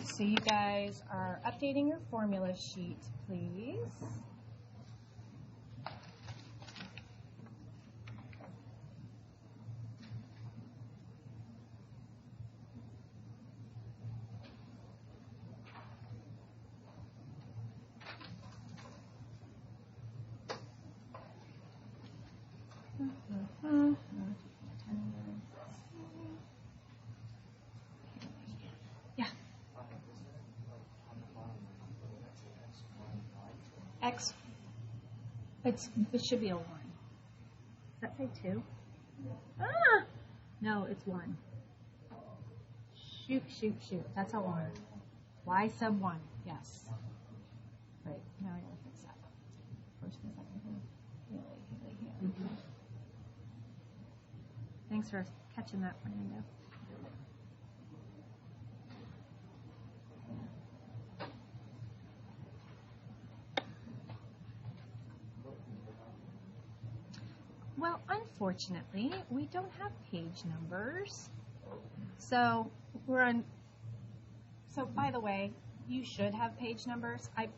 So you guys are updating your formula sheet, please. Yeah. X. It should be a 1. Does that say 2? Ah! No, it's 1. Shoot. That's a 1. Y sub 1. Yes. Right. Now I gotta fix that. First and second here. Really here. Mm-hmm. Thanks for catching that, Fernando. Well, unfortunately, we don't have page numbers. So by the way, you should have page numbers. I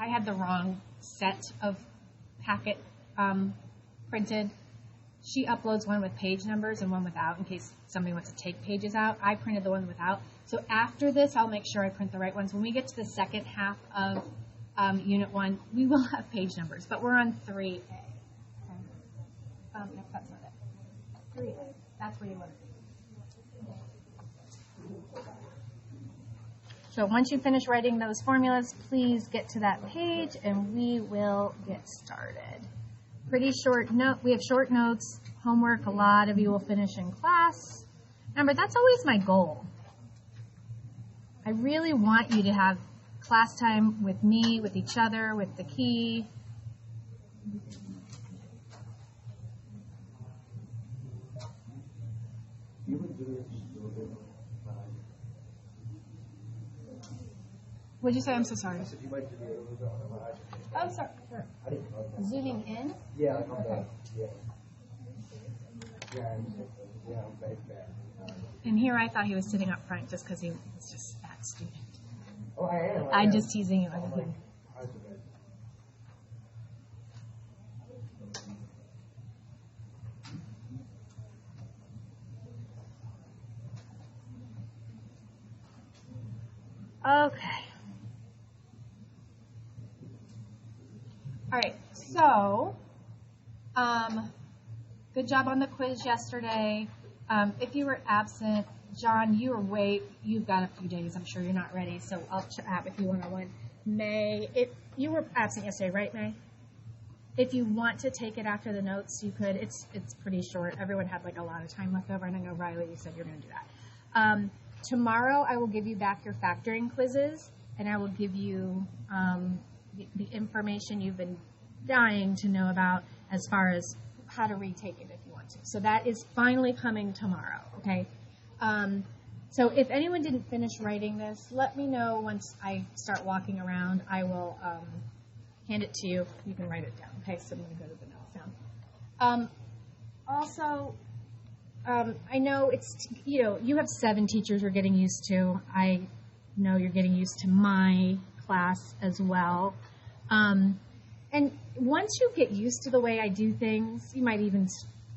had the wrong set of packet printed. She uploads one with page numbers and one without in case somebody wants to take pages out. I printed the one without. So after this, I'll make sure I print the right ones. When we get to the second half of Unit 1, we will have page numbers, but we're on 3A. No, that's not it. 3A. That's where you want to be. So once you finish writing those formulas, please get to that page and we will get started. Pretty short note. We have short notes, homework. A lot of you will finish in class. Remember, that's always my goal. I really want you to have class time with me, with each other, with the key. What'd you say? I'm so sorry. I said you might do a little bit on the last. Oh, sorry. Sure. I didn't know that. Zooming in? Yeah, okay. Yeah, I'm back. And here I thought he was sitting up front just because he was just that student. Oh, I am. I'm just teasing you. Understand? Okay. All right, so good job on the quiz yesterday. If you were absent, John, you've got a few days. I'm sure you're not ready, so I'll chat with you one-on-one. May, if you were absent yesterday, right, May? If you want to take it after the notes, you could. It's pretty short. Everyone had like a lot of time left over, and I know, Riley, you said you're going to do that. Tomorrow, I will give you back your factoring quizzes, and I will give you the information you've been dying to know about as far as how to retake it if you want to. So that is finally coming tomorrow, okay? So if anyone didn't finish writing this, let me know once I start walking around. I will hand it to you. You can write it down, okay? So I'm going to go to the notes now. I know it's, you have 7 teachers you're getting used to. I know you're getting used to my class as well. And once you get used to the way I do things, you might even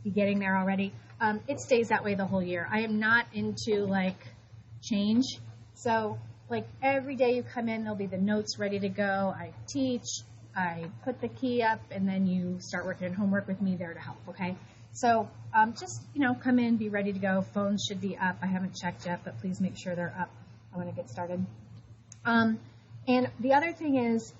be getting there already. It stays that way the whole year. I am not into change. So every day you come in, there'll be the notes ready to go. I teach, I put the key up, and then you start working on homework with me there to help, okay? So just, come in, be ready to go. Phones should be up. I haven't checked yet, but please make sure they're up. I want to get started. And the other thing is,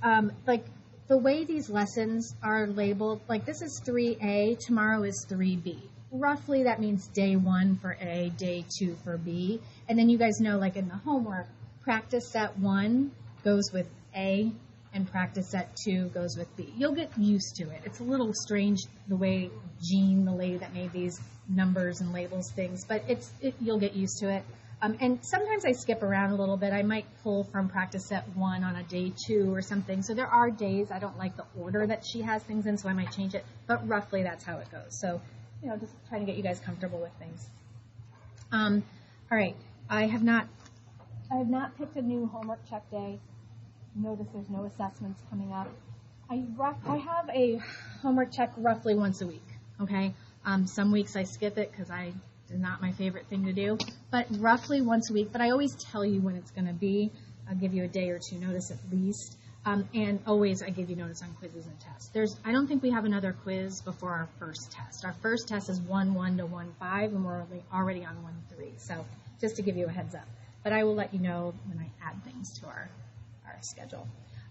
the way these lessons are labeled, this is 3A, tomorrow is 3B. Roughly, that means day 1 for A, day 2 for B. And then you guys know, in the homework, practice set 1 goes with A, and practice set 2 goes with B. You'll get used to it. It's a little strange the way Jean, the lady that made these numbers and labels things, but you'll get used to it. And sometimes I skip around a little bit. I might pull from practice set 1 on a day 2 or something. So there are days I don't like the order that she has things in, so I might change it. But roughly that's how it goes. So, just trying to get you guys comfortable with things. All right. I have not I have not picked a new homework check day. Notice there's no assessments coming up. I have a homework check roughly once a week, okay? Some weeks I skip it because it's not my favorite thing to do, but roughly once a week. But I always tell you when it's going to be. I'll give you a day or two notice at least. And always I give you notice on quizzes and tests. I don't think we have another quiz before our first test. Our first test is 1-1 to 1-5, and we're already on 1-3. So just to give you a heads up. But I will let you know when I add things to our schedule.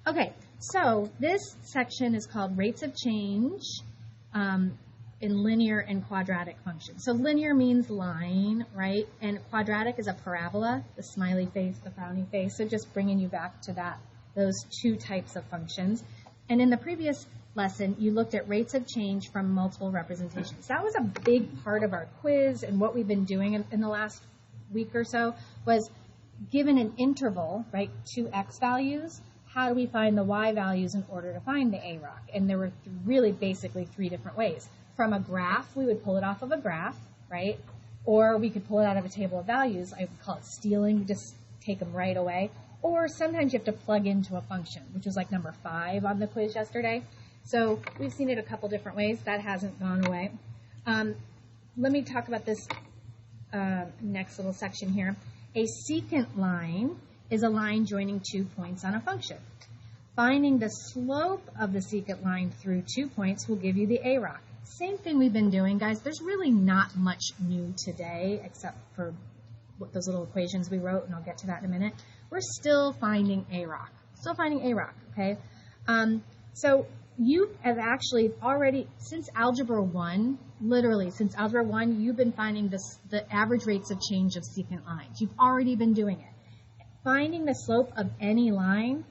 Okay, so this section is called rates of change in linear and quadratic functions. So linear means line, right? And quadratic is a parabola, the smiley face, the frowny face. So just bringing you back to those two types of functions. And in the previous lesson, you looked at rates of change from multiple representations. That was a big part of our quiz, and what we've been doing in the last week or so was given an interval, right, two x values, how do we find the y values in order to find the AROC? And there were really basically three different ways. From a graph, we would pull it off of a graph, right? Or we could pull it out of a table of values. I would call it stealing, just take them right away. Or sometimes you have to plug into a function, which was like number 5 on the quiz yesterday. So we've seen it a couple different ways. That hasn't gone away. Let me talk about this next little section here. A secant line is a line joining 2 points on a function. Finding the slope of the secant line through 2 points will give you the AROC. Same thing we've been doing, guys. There's really not much new today except for those little equations we wrote, and I'll get to that in a minute. We're still finding AROC. Still finding AROC, okay? So you have actually already, since Algebra 1, literally since Algebra 1, you've been finding the average rates of change of secant lines. You've already been doing it. Finding the slope of any line,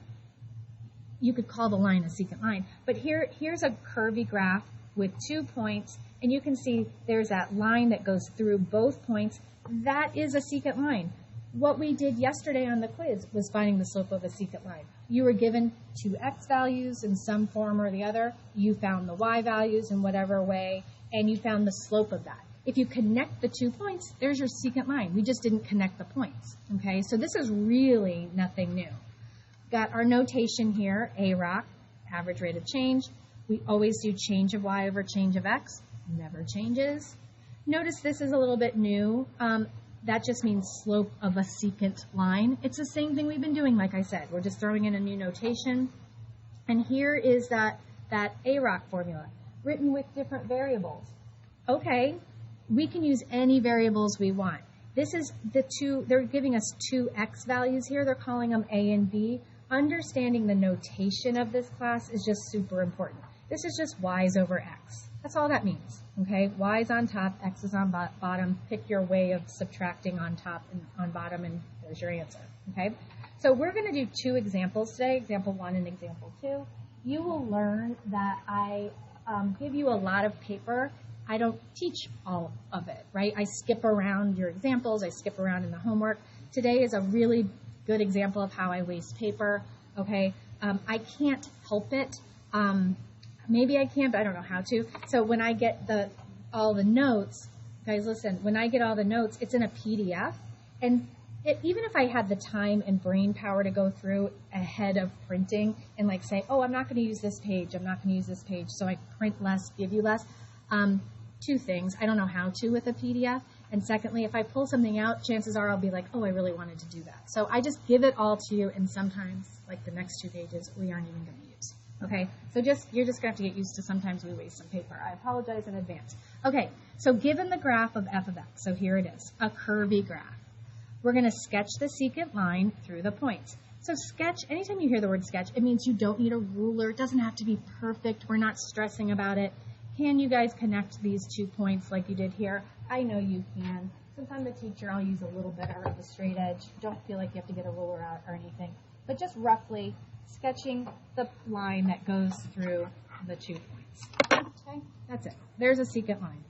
you could call the line a secant line. But here's a curvy graph with 2 points, and you can see there's that line that goes through both points. That is a secant line. What we did yesterday on the quiz was finding the slope of a secant line. You were given 2 x values in some form or the other. You found the y values in whatever way, and you found the slope of that. If you connect the 2 points, there's your secant line. We just didn't connect the points, okay? So this is really nothing new. Got our notation here, AROC, average rate of change. We always do change of y over change of x. Never changes. Notice this is a little bit new. That just means slope of a secant line. It's the same thing we've been doing, like I said. We're just throwing in a new notation. And here is that AROC formula, written with different variables. Okay, we can use any variables we want. This is they're giving us 2 x values here. They're calling them A and B. Understanding the notation of this class is just super important. This is just y's over x. That's all that means, okay? Y is on top, x is on bottom. Pick your way of subtracting on top and on bottom, and there's your answer, okay? So we're going to do 2 examples today, example 1 and example 2. You will learn that I give you a lot of paper. I don't teach all of it, right? I skip around your examples. I skip around in the homework. Today is a really good example of how I waste paper, okay? I can't help it. Maybe I can, but I don't know how to. So when I get all the notes, guys, listen, when I get all the notes, it's in a PDF. And even if I had the time and brain power to go through ahead of printing and like say, oh, I'm not going to use this page, I'm not going to use this page, so I print less, give you less. 2 things. I don't know how to with a PDF. And secondly, if I pull something out, chances are I'll be like, oh, I really wanted to do that. So I just give it all to you, and sometimes, like the next 2 pages, we aren't even going to use. Okay, so you're just going to have to get used to sometimes we waste some paper. I apologize in advance. Okay, so given the graph of f of x, so here it is, a curvy graph. We're going to sketch the secant line through the points. So sketch, anytime you hear the word sketch, it means you don't need a ruler. It doesn't have to be perfect. We're not stressing about it. Can you guys connect these 2 points like you did here? I know you can. Since I'm the teacher, I'll use a little bit of a straight edge. Don't feel like you have to get a ruler out or anything. But just roughly sketching the line that goes through the 2 points. Okay, that's it. There's a secant line.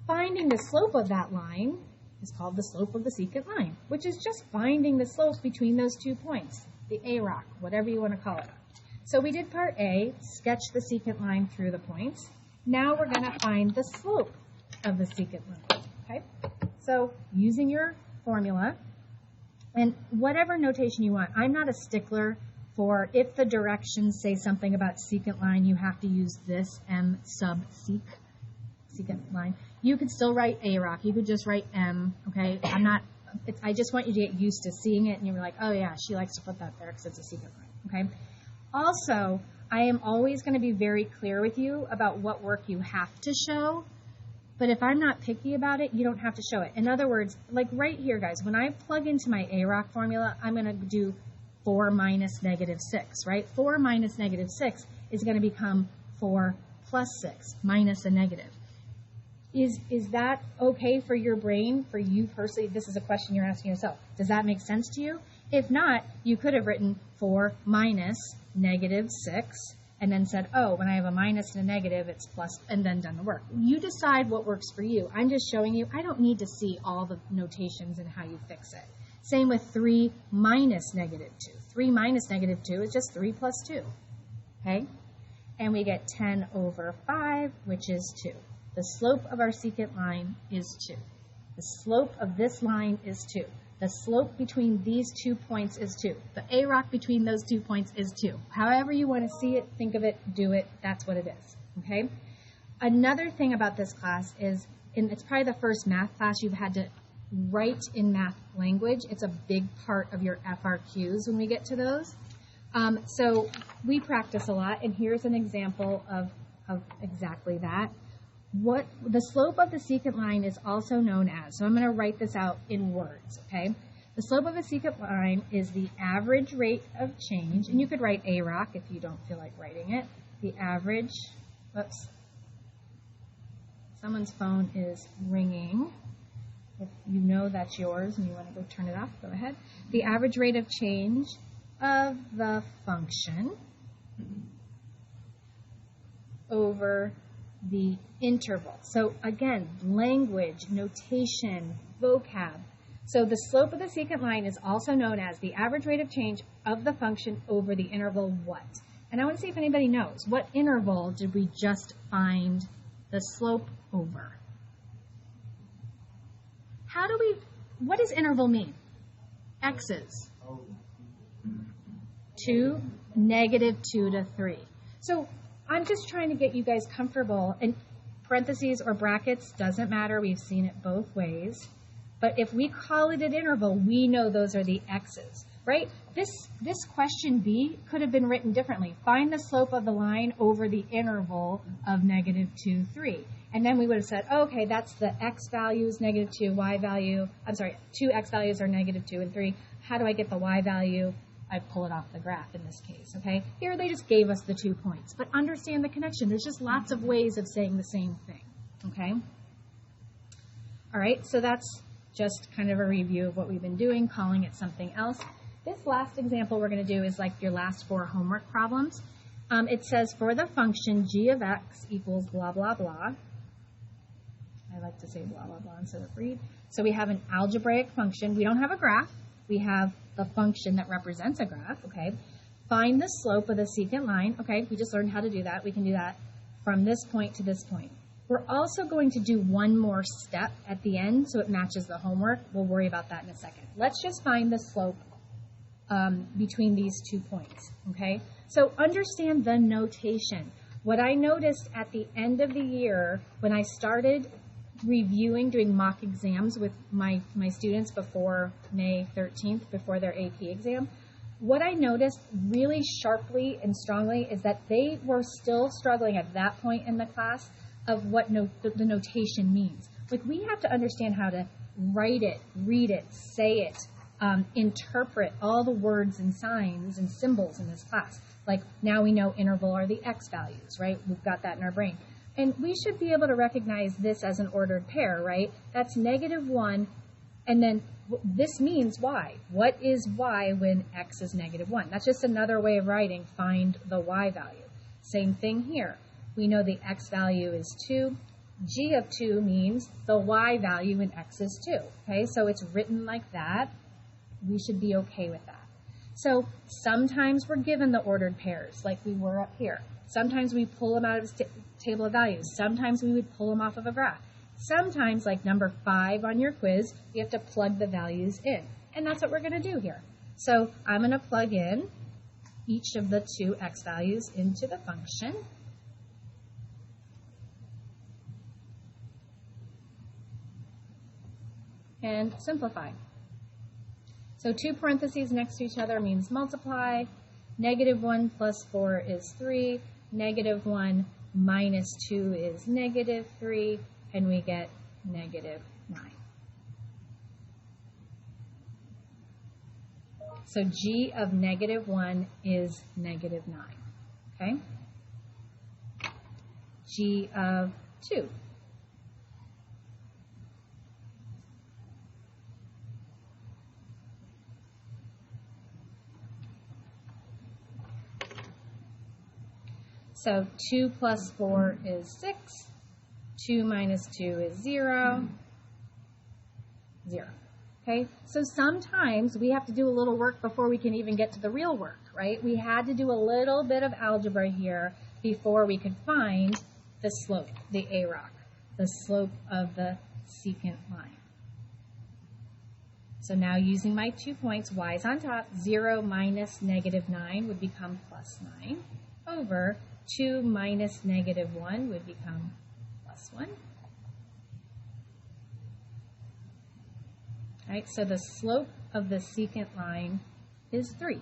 Finding the slope of that line is called the slope of the secant line, which is just finding the slope between those 2 points, the AROC, whatever you want to call it. So we did part A, sketch the secant line through the points. Now we're going to find the slope of the secant line, okay? So using your formula, And whatever notation you want. I'm not a stickler for if the directions say something about secant line, you have to use this M sub secant line. You could still write AROC. You could just write M, okay? I just want you to get used to seeing it and you're like, oh yeah, she likes to put that there because it's a secant line, okay? Also, I am always going to be very clear with you about what work you have to show, but if I'm not picky about it, you don't have to show it. In other words, like right here, guys, when I plug into my AROC formula, I'm going to do 4 minus negative 6, right? 4 minus negative 6 is going to become 4 plus 6 minus a negative. Is that okay for your brain, for you personally? This is a question you're asking yourself. Does that make sense to you? If not, you could have written 4 minus negative 6 and then said, oh, when I have a minus and a negative, it's plus, and then done the work. You decide what works for you. I'm just showing you. I don't need to see all the notations and how you fix it. Same with 3 minus negative 2. 3 minus negative 2 is just 3 plus 2, okay? And we get 10 over 5, which is 2. The slope of our secant line is 2. The slope of this line is 2. The slope between these 2 points is 2. The AROC between those 2 points is 2. However you want to see it, think of it, do it, that's what it is, okay? Another thing about this class is, and it's probably the first math class you've had to write in math language. It's a big part of your FRQs when we get to those. So we practice a lot, and here's an example of exactly that. What the slope of the secant line is also known as, so I'm going to write this out in words, okay? The slope of a secant line is the average rate of change, and you could write AROC if you don't feel like writing it. The average, whoops, someone's phone is ringing. If you know that's yours and you want to go turn it off, go ahead. The average rate of change of the function over the interval. So again, language, notation, vocab. So the slope of the secant line is also known as the average rate of change of the function over the interval what? And I want to see if anybody knows. What interval did we just find the slope over? What does interval mean? X's. 2, negative 2 to 3. So I'm just trying to get you guys comfortable, and parentheses or brackets, doesn't matter. We've seen it both ways. But if we call it an interval, we know those are the x's, right? This question B could have been written differently. Find the slope of the line over the interval of negative 2, 3. And then we would have said, oh, okay, that's the x values, negative 2, y value. I'm sorry, 2 x values are negative 2 and 3. How do I get the y value? I pull it off the graph in this case, okay? Here they just gave us the 2 points. But understand the connection. There's just lots of ways of saying the same thing, okay? All right, so that's just kind of a review of what we've been doing, calling it something else. This last example we're going to do is like your last 4 homework problems. It says for the function g of x equals blah, blah, blah. I like to say blah, blah, blah instead of read. So we have an algebraic function. We don't have a graph. We have the function that represents a graph, okay? Find the slope of the secant line. Okay, we just learned how to do that. We can do that from this point to this point. We're also going to do one more step at the end so it matches the homework. We'll worry about that in a second. Let's just find the slope between these 2 points, okay? So understand the notation. What I noticed at the end of the year when I started reviewing, doing mock exams with my students before May 13th, before their AP exam, what I noticed really sharply and strongly is that they were still struggling at that point in the class of what the notation means. Like, we have to understand how to write it, read it, say it, interpret all the words and signs and symbols in this class. Like, now we know interval are the x values, right? We've got that in our brain. And we should be able to recognize this as an ordered pair, right? That's -1, and then this means y. What is y when x is -1? That's just another way of writing, find the y value. Same thing here. We know the x value is 2. G of 2 means the y value in x is 2. Okay, so it's written like that. We should be okay with that. So sometimes we're given the ordered pairs, like we were up here. Sometimes we pull them out of a table of values. Sometimes we would pull them off of a graph. Sometimes, like number 5 on your quiz, you have to plug the values in. And that's what we're going to do here. So I'm going to plug in each of the 2 x values into the function. And simplify. So 2 parentheses next to each other means multiply. -1 plus 4 is 3. -1 minus 2 is -3. And we get -9. So g of -1 is -9. Okay? G of 2. So 2 plus 4 is 6. 2 minus 2 is 0. 0. Okay? So sometimes we have to do a little work before we can even get to the real work, right? We had to do a little bit of algebra here before we could find the slope, the AROC, the slope of the secant line. So now using my 2 points, y is on top, 0 minus -9 would become +9 over 2 minus -1 would become +1. All right, so the slope of the secant line is 3.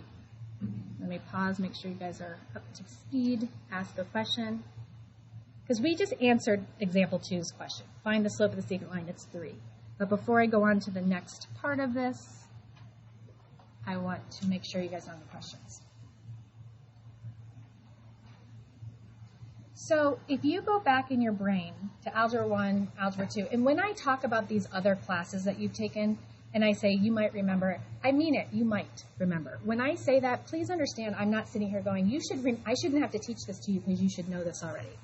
Let me pause, make sure you guys are up to speed, ask the question. Because we just answered example 2's question. Find the slope of the secant line, it's 3. But before I go on to the next part of this, I want to make sure you guys know the questions. So if you go back in your brain to Algebra 1, Algebra 2, and when I talk about these other classes that you've taken, and I say you might remember, I mean it, you might remember. When I say that, please understand I'm not sitting here going, I shouldn't have to teach this to you because you should know this already.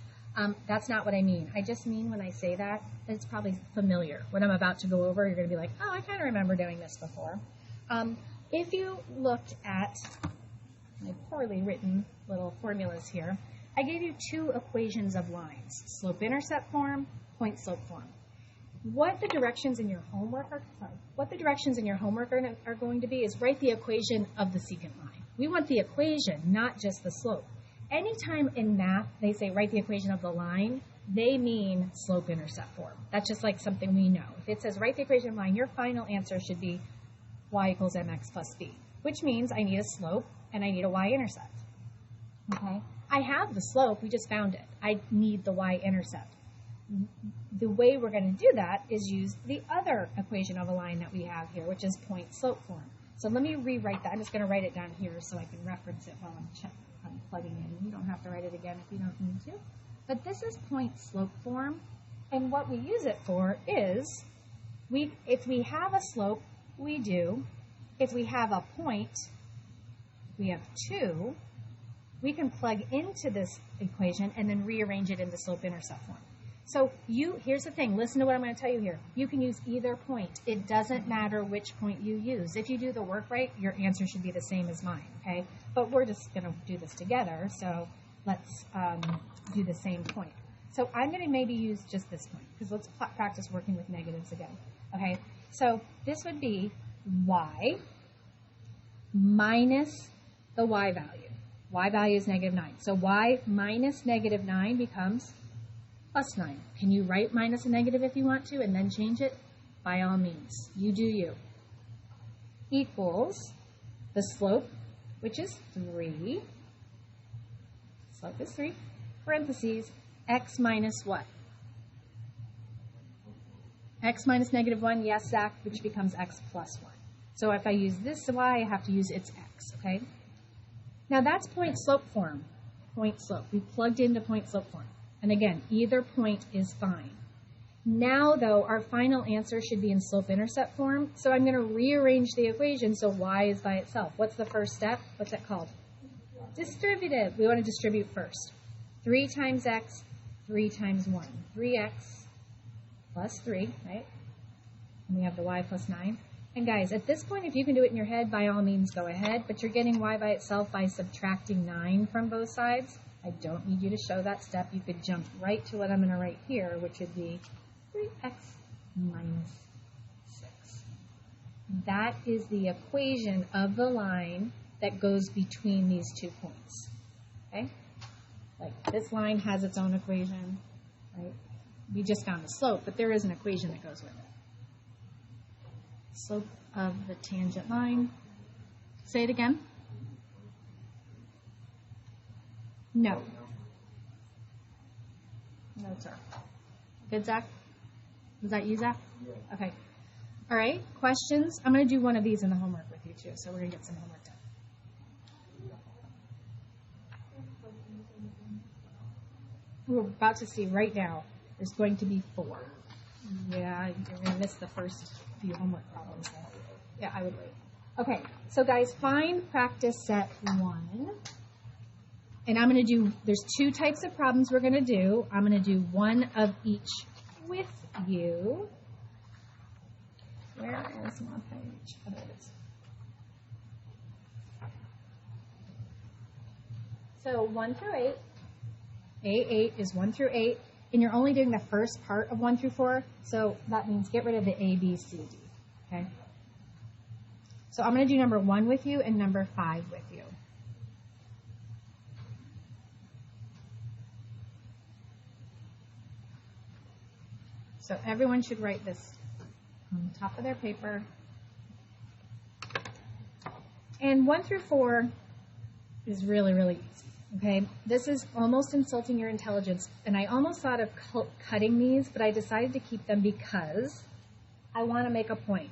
That's not what I mean. I just mean when I say that, it's probably familiar. When I'm about to go over, you're going to be like, oh, I kind of remember doing this before. If you looked at my poorly written little formulas here, I gave you 2 equations of lines, slope-intercept form, point-slope form. What the directions in your homework are going to be is write the equation of the secant line. We want the equation, not just the slope. Anytime in math they say write the equation of the line, they mean slope-intercept form. That's just like something we know. If it says write the equation of the line, your final answer should be y equals mx plus b, which means I need a slope and I need a y-intercept. Okay? I have the slope, we just found it. I need the y-intercept. The way we're going to do that is use the other equation of a line that we have here, which is point-slope form. So let me rewrite that. I'm just going to write it down here so I can reference it while I'm plugging in. You don't have to write it again if you don't need to. But this is point-slope form, and what we use it for is, if we have a slope, we do. If we have a point, we have 2. We can plug into this equation and then rearrange it into slope-intercept form. So here's the thing, listen to what I'm going to tell you here. You can use either point. It doesn't matter which point you use. If you do the work right, your answer should be the same as mine, okay? But we're just going to do this together, so let's do the same point. So I'm going to maybe use just this point, because let's practice working with negatives again, okay? So this would be y minus the y value. Y value is -9. So y minus -9 becomes +9. Can you write minus a negative if you want to and then change it? By all means. You do you. Equals the slope, which is 3. Slope is 3. Parentheses, x minus what? X minus -1, yes, Zach, which becomes x plus 1. So if I use this y, I have to use its x, okay? Now that's point-slope form. Point-slope. We plugged into point-slope form. And again, either point is fine. Now, though, our final answer should be in slope-intercept form, so I'm going to rearrange the equation so y is by itself. What's the first step? What's that called? Distributive. We want to distribute first. 3 times x, 3 times 1. 3x plus 3, right? And we have the y plus 9. And guys, at this point, if you can do it in your head, by all means, go ahead. But you're getting y by itself by subtracting 9 from both sides. I don't need you to show that step. You could jump right to what I'm going to write here, which would be 3. 3x minus 6. That is the equation of the line that goes between these 2 points. Okay? Like this line has its own equation, right? We just found the slope, but there is an equation that goes with it. Slope of the tangent line. Say it again. No. No, sir. Good, Zach? Was that you, Zach? Yeah. Okay. All right, questions? I'm going to do one of these in the homework with you, too, so we're going to get some homework done. We're about to see right now, there's going to be 4. Yeah, you're going to miss the first few homework problems. Though. Yeah, I would wait. Okay, so guys, find practice set 1. And I'm going to do, there's 2 types of problems we're going to do. I'm going to do one of each with you. Where is my page? Oh, there it is. So 1 through 8. A8 is 1 through 8. And you're only doing the first part of 1 through 4. So that means get rid of the A, B, C, D. Okay? So I'm going to do number 1 with you and number 5 with you. So everyone should write this on the top of their paper. And 1 through 4 is really, really easy, okay? This is almost insulting your intelligence, and I almost thought of cutting these, but I decided to keep them because I want to make a point.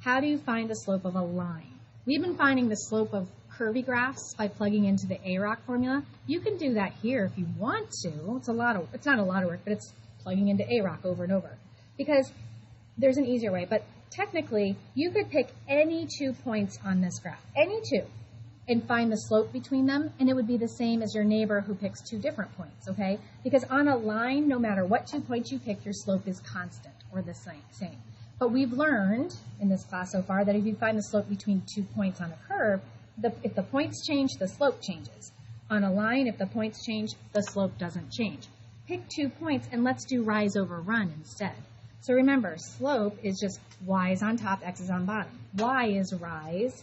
How do you find the slope of a line? We've been finding the slope of curvy graphs by plugging into the AROC formula. You can do that here if you want to. It's not a lot of work, but it's plugging into AROC over and over. Because there's an easier way, but technically, you could pick any 2 points on this graph, any 2, and find the slope between them, and it would be the same as your neighbor who picks 2 different points, okay? Because on a line, no matter what 2 points you pick, your slope is constant or the same. But we've learned in this class so far that if you find the slope between 2 points on a curve, if the points change, the slope changes. On a line, if the points change, the slope doesn't change. Pick 2 points, and let's do rise over run instead. So remember, slope is just y is on top, x is on bottom. Y is rise,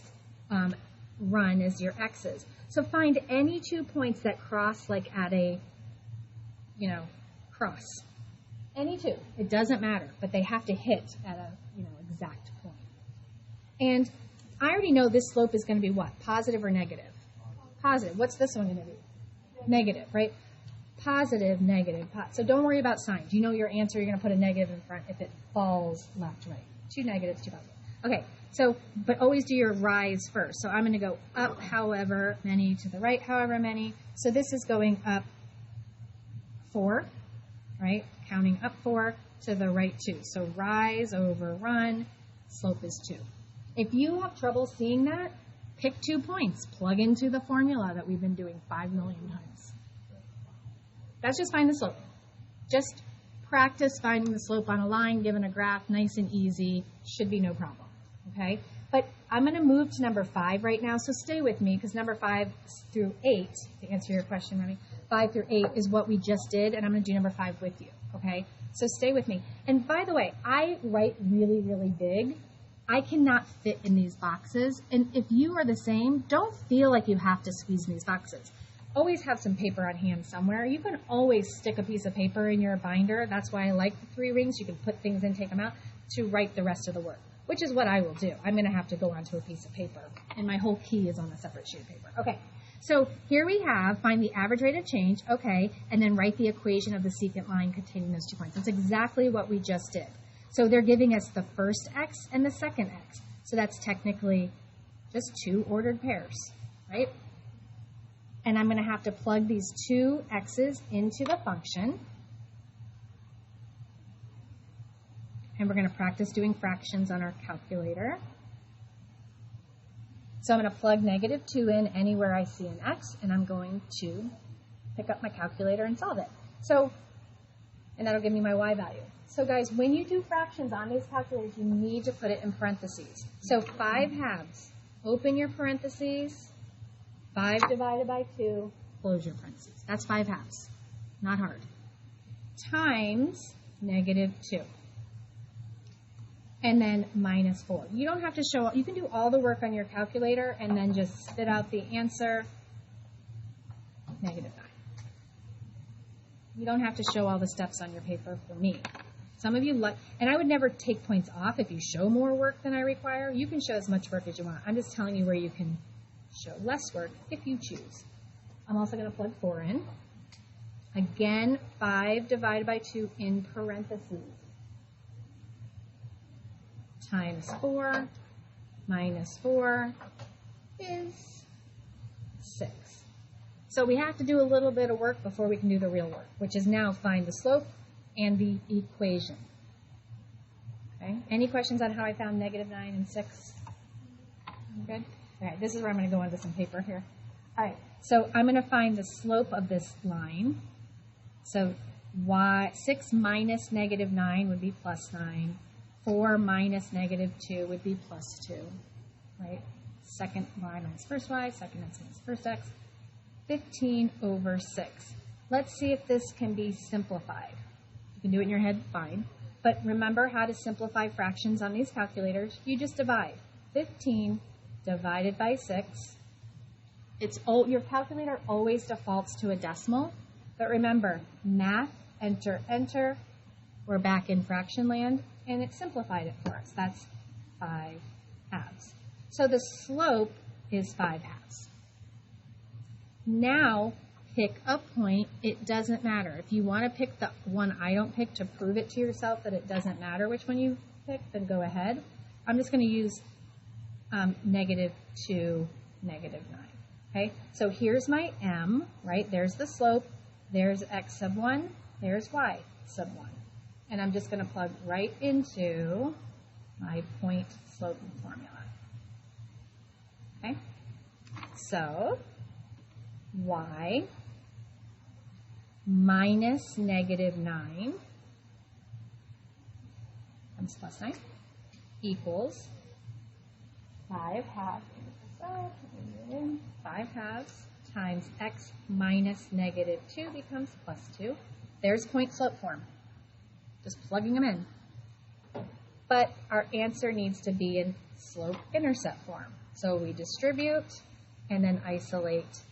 run is your x's. So find any 2 points that cross like at a, cross. Any 2. It doesn't matter, but they have to hit at a, exact point. And I already know this slope is going to be what? Positive or negative? Positive. What's this one going to be? Negative, right? Positive, negative. So don't worry about signs. You know your answer. You're going to put a negative in front if it falls left, right. 2 negatives, 2 positives. Okay, so, but always do your rise first. So I'm going to go up however many, to the right however many. So this is going up 4, right? Counting up 4 to the right 2. So rise over run, slope is 2. If you have trouble seeing that, pick 2 points. Plug into the formula that we've been doing 5 million times. That's just find the slope. Just practice finding the slope on a line, given a graph, nice and easy. Should be no problem, okay? But I'm going to move to number 5 right now, so stay with me, because number 5 through 8, to answer your question, Remy, 5 through 8 is what we just did, and I'm going to do number 5 with you, okay? So stay with me. And by the way, I write really, really big. I cannot fit in these boxes, and if you are the same, don't feel like you have to squeeze in these boxes. Always have some paper on hand somewhere. You can always stick a piece of paper in your binder. That's why I like the 3 rings. You can put things in, take them out, to write the rest of the work, which is what I will do. I'm going to have to go onto a piece of paper, and my whole key is on a separate sheet of paper. Okay, so here we have, find the average rate of change, okay, and then write the equation of the secant line containing those 2 points. That's exactly what we just did. So they're giving us the first x and the second x. So that's technically just 2 ordered pairs, right? And I'm going to have to plug these 2 x's into the function. And we're going to practice doing fractions on our calculator. So I'm going to plug -2 in anywhere I see an x, and I'm going to pick up my calculator and solve it. So, and that'll give me my y value. So guys, when you do fractions on these calculators, you need to put it in parentheses. So 5 halves, open your parentheses. 5 divided by 2, close your parentheses. That's 5 halves. Not hard. Times -2. and then minus 4. You don't have to show, you can do all the work on your calculator and then just spit out the answer, -9. You don't have to show all the steps on your paper for me. Some of you like, and I would never take points off if you show more work than I require. You can show as much work as you want. I'm just telling you where you can show less work if you choose. I'm also going to plug 4 in. Again, 5 divided by 2 in parentheses. Times 4 minus 4 is 6. So we have to do a little bit of work before we can do the real work, which is now find the slope and the equation. Okay. Any questions on how I found -9 and 6? Good? All right, this is where I'm going to go into some paper here. All right, so I'm going to find the slope of this line. So 6 minus -9 would be +9. 4 minus -2 would be +2. Right? Second y minus first y, second x minus first x. 15 over 6. Let's see if this can be simplified. You can do it in your head, fine. But remember how to simplify fractions on these calculators. You just divide. 15 divided by 6. Your calculator always defaults to a decimal. But remember, math, enter, enter. We're back in fraction land, and it simplified it for us. That's 5/2. So the slope is 5/2. Now, pick a point. It doesn't matter. If you want to pick the one I don't pick to prove it to yourself that it doesn't matter which one you pick, then go ahead. I'm just going to use -2, -9. Okay, so here's my m, right? There's the slope. There's x sub 1. There's y sub 1. And I'm just going to plug right into my point slope formula. Okay, so y minus -9 times +9 equals 5/2 times x minus -2 becomes +2. There's point slope form. Just plugging them in. But our answer needs to be in slope intercept form. So we distribute and then isolate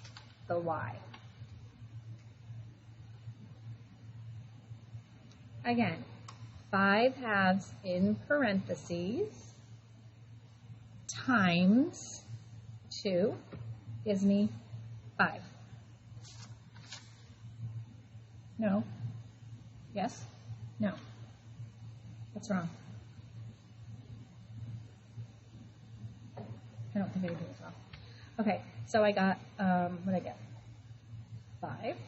the y. Again, 5/2 in parentheses times 2 gives me 5. No. Yes? No. What's wrong? I don't think anything is wrong. Okay, so I got, what did I get? 5.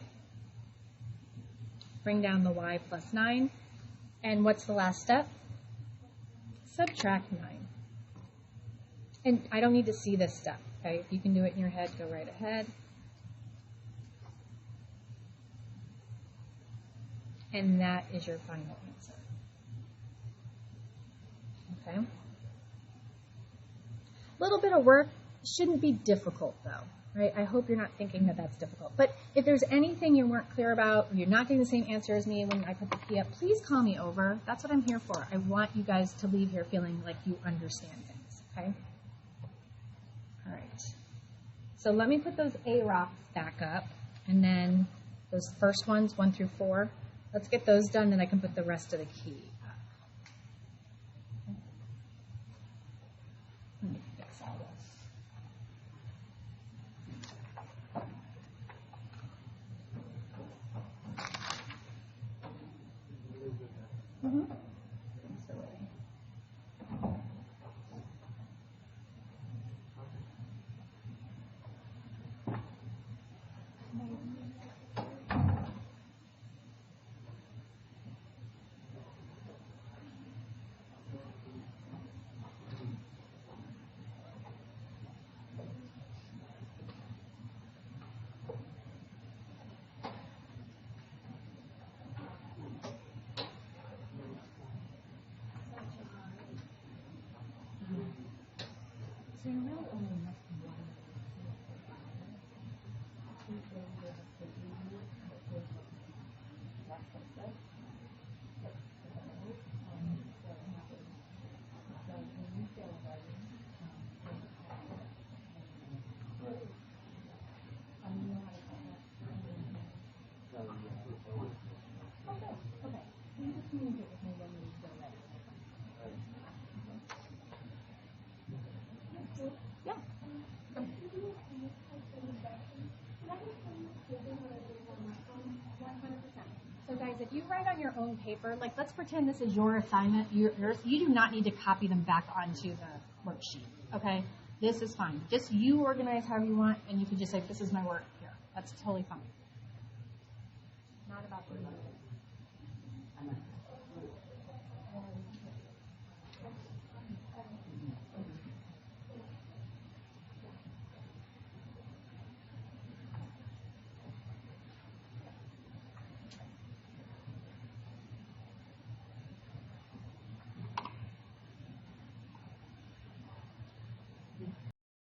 Bring down the y plus 9. And what's the last step? Subtract 9. And I don't need to see this step, okay? If you can do it in your head, go right ahead. And that is your final answer. Okay? A little bit of work shouldn't be difficult, though, right? I hope you're not thinking that that's difficult. But if there's anything you weren't clear about, or you're not getting the same answer as me when I put the key up, please call me over. That's what I'm here for. I want you guys to leave here feeling like you understand things, okay? All right. So let me put those A rocks back up, and then those first ones, 1 through 4, let's get those done, then I can put the rest of the key up. Let me fix all this. Mm-hmm. Yeah. So guys, if you write on your own paper, like let's pretend this is your assignment, you do not need to copy them back onto the worksheet, okay? This is fine. Just you organize however you want, and you can just say, this is my work here. That's totally fine. Not about the